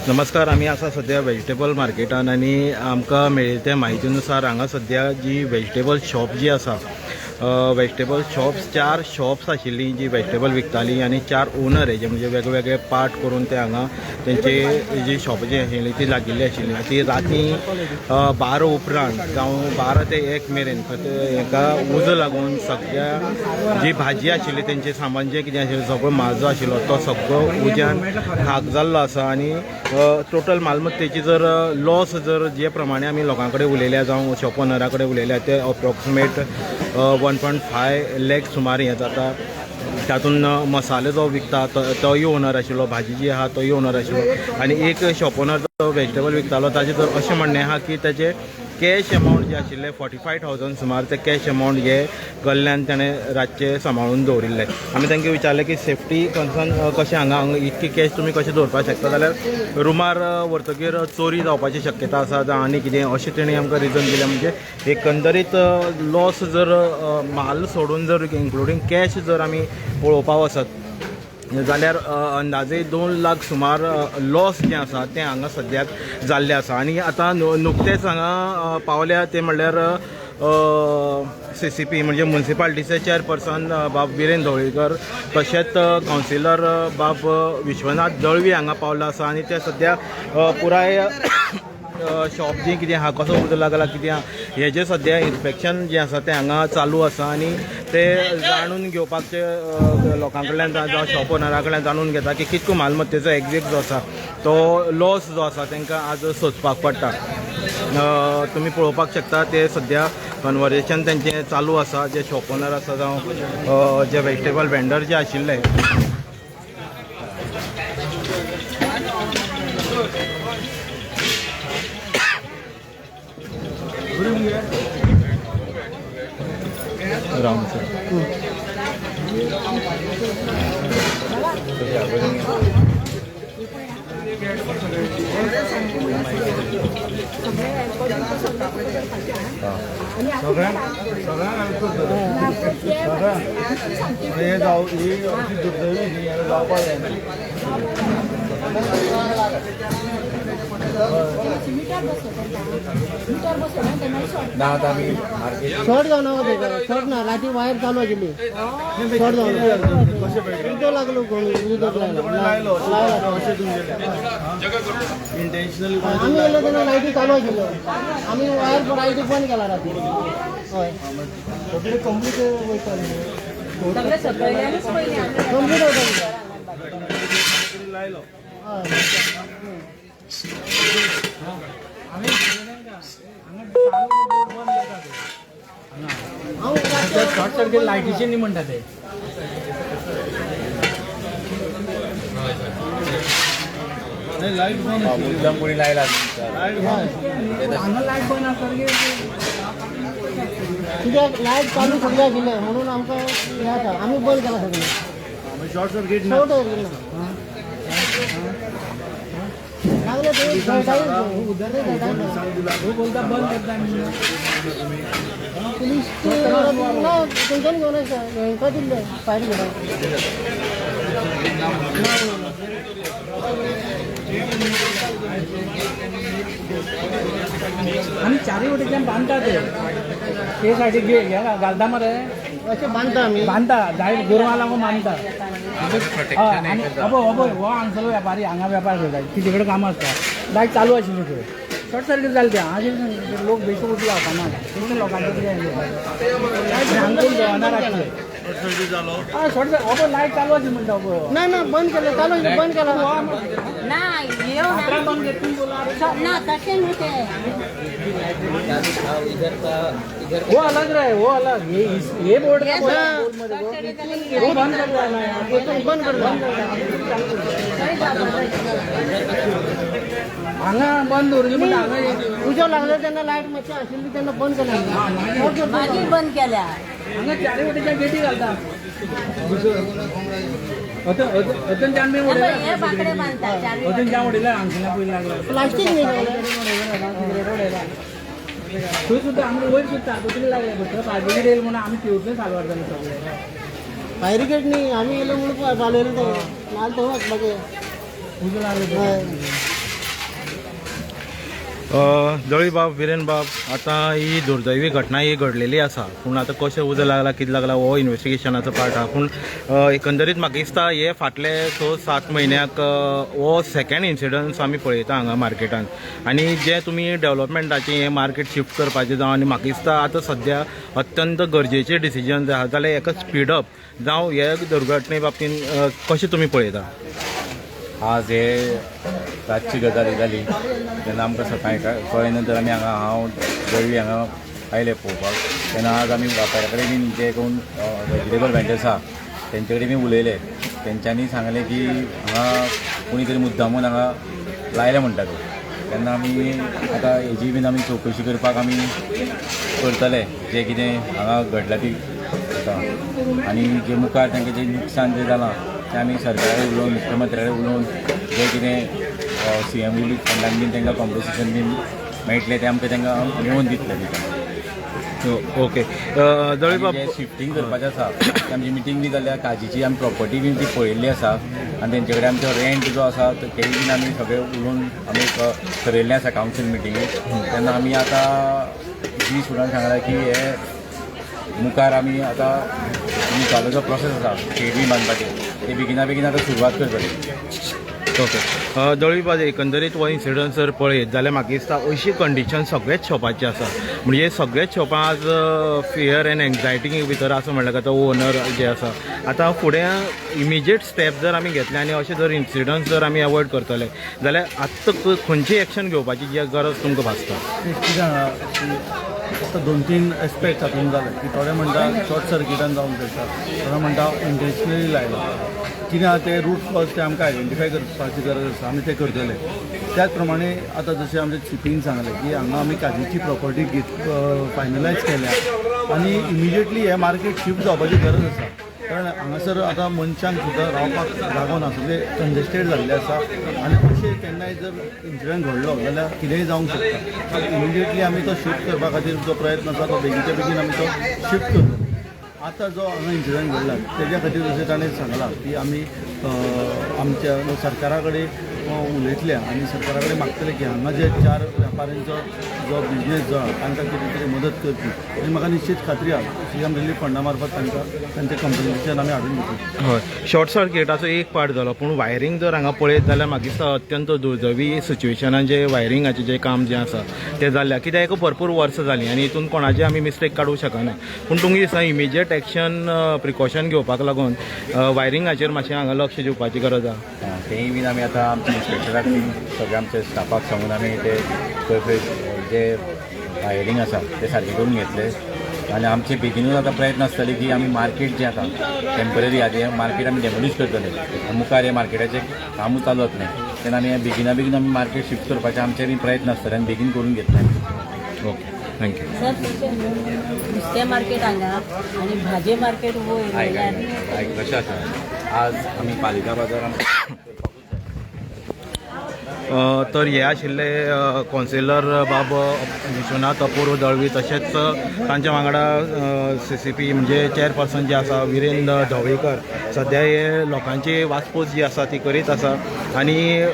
नमस्कार. आम्ही असा सध्या व्हेजिटेबल मार्केटान आणि आमकां मेळ्ळी त्या म्हायतीनुसार हांगा सध्या जी व्हेजिटेबल शॉप जी आसा व्हेजिटेबल शॉप्स 4 शॉप्स आशिल्ली जी व्हेजिटेबल विकताली आणि 4 ओनर हे जे म्हणजे वेगवेगळे पार्ट करून ते हांगा तेंचे जी शॉप जी आशिल्ली ती लागिल्ली आशिल्ली. ती राती 12 उपरांत जावं 12 ते 1 मेरेन हेका उजो लागून सगळ्या जी भाजी आशिल्ली तेंचे सामान जे कितें आशिल्लें सगळो म्हाल जो आशिल्लो तो सगळो उज्यान खाक जाल्लो आसा. आणि टोटल मालमत्तेची जर लॉस जर जे प्रमाणे आमी लोकां कडेन उलयल्या जावं शॉप ओनरा कडेन उलयल्या ते अप्रॉक्सिमेट 1.5 लाख सुमार हें जाता. तातूंत मसालो जो विकता तोय ओनर आशिल्लो, भाजी जी आहा तोय ओनर आशिल्लो आनी एक शॉप ओनर जो व्हेजिटेबल विकतालो ताजें तर अशें म्हणणें आहा की ताजें कॅश अमावंट जे आशिल्ले 45,000 सुमार ते कॅश अमावंट हे कडल्यान ताणें रातचे सांबाळून दवरिल्ले. आमी तांकां विचारलें की सेफ्टी कन्सर्न कशें हांगा इतकी कॅश तुमी कशें दवरपाक शकता जाल्यार रुमार व्हरतकीर चोरी जावपाची शक्यता आसा जावं आनी कितें अशें तेणी आमकां रिजन दिलें. म्हणजे एकंदरीत लॉस जर माल सोडून जर इन्क्लुडींग कॅश जर आमी पळोवपाक वचत जाल्यार अंदाजे 2 लाख सुमार लॉस जें आसा तें हांगा सद्याक जाल्लें आसा. आनी आतां नुकतेंच हांगा पावल्या ते म्हणल्यार CCP म्हणजे म्युनिसिपालिटीचे चेअरपर्सन बाब बिरेन ढवळीकर तशेंच कावन्सिलर बाब विश्वनाथ दळवी हांगा पावला आसा. आनी ते सद्या पुराय शॉप जी कितें आहा कसो उजो लागला कितें हे जे सद्या इन्स्पेक्शन जें आसा तें हांगा चालू आसा. आनी ते जाणून घेवपाचे लोकां कडल्यान जावं शॉप ओनरा कडल्यान जाणून घेता की कितको मालमत्तेचो एग्जीट जो आसा तो लॉस जो आसा तांकां आज सोंसपाक पडटा. तुमी पळोवपाक शकता ते सद्या कन्वर्सेशन तेंचें चालू आसा. जे शॉप ओनर आसा जावं जे व्हेजिटेबल वेंडर जे आशिल्ले राम सर हे जाऊ ही दुर्दैवी जावपाक जायना. शॉर्ट जावन शॉर्ट ना लाटी वायर चालू आशिल्ली शॉर्ट जावन उदो लागलो उदक लायलो इंटेन्शनली आमी गेलो तेन्ना लायटी चालू आशिल्ल्यो आमी वायर लायटी बंद केला राती. हय सगळे कंप्लीट वयताले कंप्लीट वयताले लायलो. शॉर्ट सर्किट लायटीचे न्ही म्हणटा ते लायट बंद मुद्दाम कोणी लायला हांगा लायट बंद आसा कित्याक लायट चालू सगळे आशिल्ले म्हणून आमकां हें आसा आमी बंद केला सगळें शॉर्ट सर्किट शॉर्ट लागले बोलता बंद करता पुलिस तेंच्यानी घेवन हेंका दिल्ले फायर आमी चारय वटेच्यान बांदता ते सायडीक हे घालता मरे अशें बांदता आमी बांदता जाय गोरवां लागून बांदता. हो हांगसरलो वेपारी हांगा वेपार करता तिजे कडेन कामां आसता लायट चालू आशिल्ली थंय शॉर्ट सर्कीट जालें तें हांव लोक बेश्टो उठला वचना तें लोकांचें कितें हांगा कोण देवाना राखले शॉर्ट सर्कीट लायट चालू आशिल्ली म्हणटा ना ना बंद केलें चालू आशिल्लें बंद केला ना तशें न्हू तें वो अलग रहे वो अलग ये बोर्ड का वो बंद कर हांगा बंद उरली पण हांगा उजो लागले तेन्ना लायट मातशी आशिल्ली तेन्ना बंद केल्या मागीर बंद केल्या हांगा चारय वटेच्या गेटी घालता अतन जान में उडयला हांगसरल्या पयलीं लागला प्लास्टीक थंय सुद्दां आमी वयर सुद्दां तकली लागले भाजी येयली म्हणून आमी तेवटून सालवार जाले सगळे फायरिकेट न्ही आमी येयलो म्हणून पालयलो तो नाल तो वचपाचें उजो लागले हय जळी बाब विरेन बाब आता ही दुर्दैवी घटना ही घडलेली आसा पूण आता कशें उजो लागला कितें लागला हो इन्व्हेस्टिगेशनाचो पार्ट आहा पूण एकंदरीत म्हाका दिसता हे फाटले 6-7 म्हयन्याक हो सेकंड इन्सिडन्स आमी पळयता हांगा मार्केटान आनी जे तुमी डेव्हलपमेंटाचें हें मार्केट शिफ्ट करपाचें जावं आनी म्हाका दिसता आतां सद्या अत्यंत गरजेचें डिसिजन जाय जाल्यार हेका स्पीडअप जावं हे दुर्घटने बाबतीन कशें तुमी पळयता आज हे रातची गजाली जाली तेन्ना आमकां सकाळी कळ्ळे नंतर आमी हांगा हांव जळवी हांगा आयले पळोवपाक तेन्ना आज आमी वापाऱ्या कडेन बीन जे कोण व्हेजिटेबल वेंडर्स आसा तेंचे कडेन बी उलयले तेंच्यांनी सांगलें की हांगा कोणी तरी मुद्दामून हांगा लायले म्हणटा तो तेन्ना आमी आतां हेजी बीन आमी चवकशी करपाक आमी करतले जे कितें हांगा घडलां ती आनी जे मुखार तांचें जें नुकसान जें जालां तें आमी सरकाराक उलोवन मुख्यमंत्र्याक उलोवन जें कितें CM रिलीफ फंडान बीन तांकां कॉम्पन्सेशन बीन मेळटलें तें आमकां तांकां मेळोवन दितलें ओके जळी बाब जें शिफ्टींग करपाचें आसा आमची मिटींग बी जाल्या काजीची आमी प्रॉपर्टी बीन ती पळयल्ली आसा आनी तेंचे कडेन आमचो रेंट जो आसा तेय बीन आमी सगळें उलोवन आमी ठरयल्लें आसा कावन्सील मिटिंगेक तेन्ना आमी आतां जी स्टुडंट सांगला की हे मुखार आमी आतां चालू जो प्रोसेस आसा शेड बी बांदपाचें ते बेगिना बेगीन आतां सुरवात करतली ओके जळी बाब एकंदरीत हो इन्सिडन्स जर पळयत जाल्यार म्हाका दिसता अशी कंडिशन सगळेच शॉपाची आसा म्हणजे सगळेच शॉपां आज फियर एंड एन्जायटी भितर आसा म्हणल्यार आतां ओनर जे आसा आतां फुडें इमिजिएट स्टेप जर आमी घेतले आनी अशे जर इन्सिडन्स जर आमी अवॉयड करतले जाल्यार आतां खंयची एक्शन घेवपाची जी गरज तुमकां भासता कितें जाणा फक्त 2-3 एस्पेक्ट हातूंत जाले की थोडे म्हणटा शॉर्ट सर्किटान जावन करता थोडे म्हणटा इंटेन्शनली लायला कितें आहा ते रूट कॉज ते आमकां आयडेंटिफाय करपाची गरज आसा आमी ते करतले त्याच प्रमाणे आतां जशें आमचे चिपीन सांगलें की हांगा आमी काजीची प्रॉपर्टी फायनलायज केल्या आनी इमिजिएटली हे मार्केट शिफ्ट जावपाची गरज आसा कारण हांगासर आतां मनशांक सुद्दां रावपाक जागो ना सगळे कंजेस्टेड जाल्ले आसा आनी अशें केन्नाय जर इन्सिडंट घडलो जाल्यार कितेंय जावंक शकता इमिजिएटली आमी तो शिफ्ट करपा खातीर जो प्रयत्न आसा तो बेगीच्या बेगीन आमी तो शिफ्ट करतो आतां जो हांगा इन्सिडंट घडला तेज्या खातीर जशें ताणें सांगलां की आमी आमच्या सरकारा कडेन उलयतले आनी सरकारा कडेन मागतले की हांगा जे 4 वेपाऱ्यांचो जो बिजनेस जो आहा तांकां कितें तरी मदत करची आनी म्हाका निश्चित खात्री आहा CM रिलीफ फंडा मार्फत तांकां तांचें कंपन्सेशन आमी हाडून दितले हय शॉर्ट सर्किटाचो एक पार्ट जालो पूण वायरींग जर हांगा पळयत जाल्यार म्हाका दिसता अत्यंत दुर्दैवी सिच्युएशनान जे वायरिंगाचें जें काम जें आसा तें जाल्लें कित्याक भरपूर वर्सां जालीं आनी हितून कोणाची आमी मिस्टेक काडूंक शकना पूण तुमकां दिसता इमिजिएट एक्शन प्रिकॉशन घेवपाक लागून वायरिंगाचेर मातशें हांगा लक्ष दिवपाची गरज आहा तेंय बीन आमी आतां आमच्या इन्स्पेक्टराक बीन सगळ्या आमच्या स्टाफाक सांगून आमी ते जे वायरिंग आसा ते सारकें करून घेतले आनी आमचे बेगीनूच आतां प्रयत्न आसतले की आमी मार्केट जें आतां टेम्पररी आहा तें मार्केट आमी डेमोलिश करतले मुखार हे मार्केटाचें कामूच चालू जातलें तेन्ना आमी बेगिना बेगीन आमी मार्केट शिफ्ट करपाचे आमचे बी प्रयत्न आसतले आनी बेगीन करून घेतले ओके थँक्यू सर नुस्तें मार्केट हांगा आनी भाजी मार्केट आयक कशें आसा आज आमी पालिका बाजारांत तर हे आशिल्ले कौन्सिलर बाब विश्वनाथ अपूर्व दळवी तशेंच तांच्या वांगडा CCP म्हणजे चेअरपर्सन जे आसा विरेंद्र ढवळीकर सद्या हे लोकांची वासपूस जी आसा ती करीत आसा आनी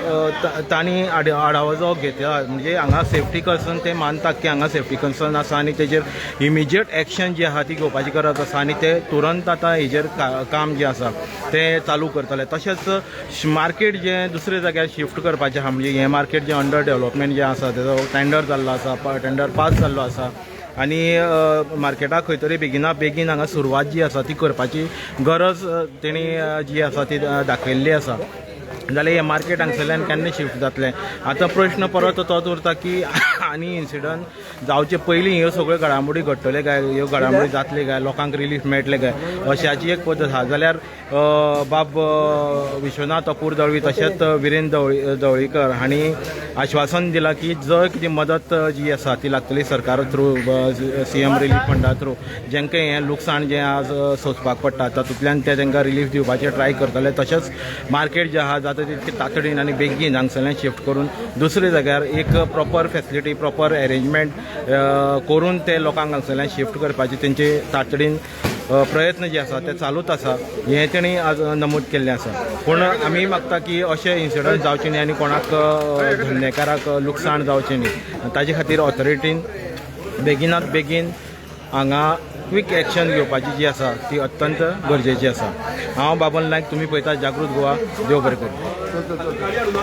तांणी आढावो जो घेतला म्हणजे हांगा सेफ्टी कन्सर्न ते मानतात की हांगा सेफ्टी कन्सर्न आसा आनी तेजेर इमिजिएट एक्शन जी आहा ती घेवपाची गरज आसा आनी ते तुरंत आतां हेजेर काम जे आसा ते चालू करतले तशेंच मार्केट जें दुसरे जाग्यार शिफ्ट करपाचें आहा म्हणजे हें मार्केट जें अंडर डेव्हलपमेंट जें आसा तेजो टेंडर जाल्लो आसा टेंडर पास जाल्लो आसा आनी मार्केटाक खंय तरी बेगिना बेगीन हांगा सुरवात जी आसा ती करपाची गरज तेणी जी आसा ती दाखयल्ली आसा जाल्यार हे मार्केट हांगसरल्यान केन्ना शिफ्ट जातलें आतां प्रश्न परत तोच उरता की आनी इन्सिडंट जावचे पयलीं ह्यो सगळ्यो घडामोडी घडटल्यो काय ह्यो घडामोडी जातल्यो काय लोकांक रिलीफ मेळटलें काय अशाची एक पद्दत आसा जाल्यार बाब विश्वनाथ अपूर दळवी तशेंच विरेंद्र ढवळीकर हांणी आश्वासन दिलां की जर कितें मदत जी आसा ती लागतली सरकार थ्रू CM रिलीफ फंडा थ्रू जेंकां हें लुकसाण जें आज सोंसपाक पडटा तातूंतल्यान ते तांकां रिलीफ दिवपाचें ट्राय करतले तशेंच मार्केट जें आहा जाता तितके तातडीन आनी बेगीन हांगसरल्यान शिफ्ट करून दुसरे जाग्यार एक प्रॉपर फेसिलिटी प्रॉपर अरेंजमेंट करून ते लोकांक हांगसरल्यान शिफ्ट करपाची तेंची तातडीन प्रयत्न जे आसा ते चालूच आसा हें तेणी आज नमूद केल्लें आसा पूण आमी मागता की अशे इन्सिडंट जावचे न्ही आनी कोणाक धंदेकाराक लुकसाण जावचें न्ही ताजे खातीर ऑथॉरिटीन बेगिनात बेगीन हांगा क्वीक एक्शन घेवपाची जी आसा ती अत्यंत गरजेची आसा. हांव बाबन नायक, तुमी पळयता जागृत गोवा. देव बरें करूं.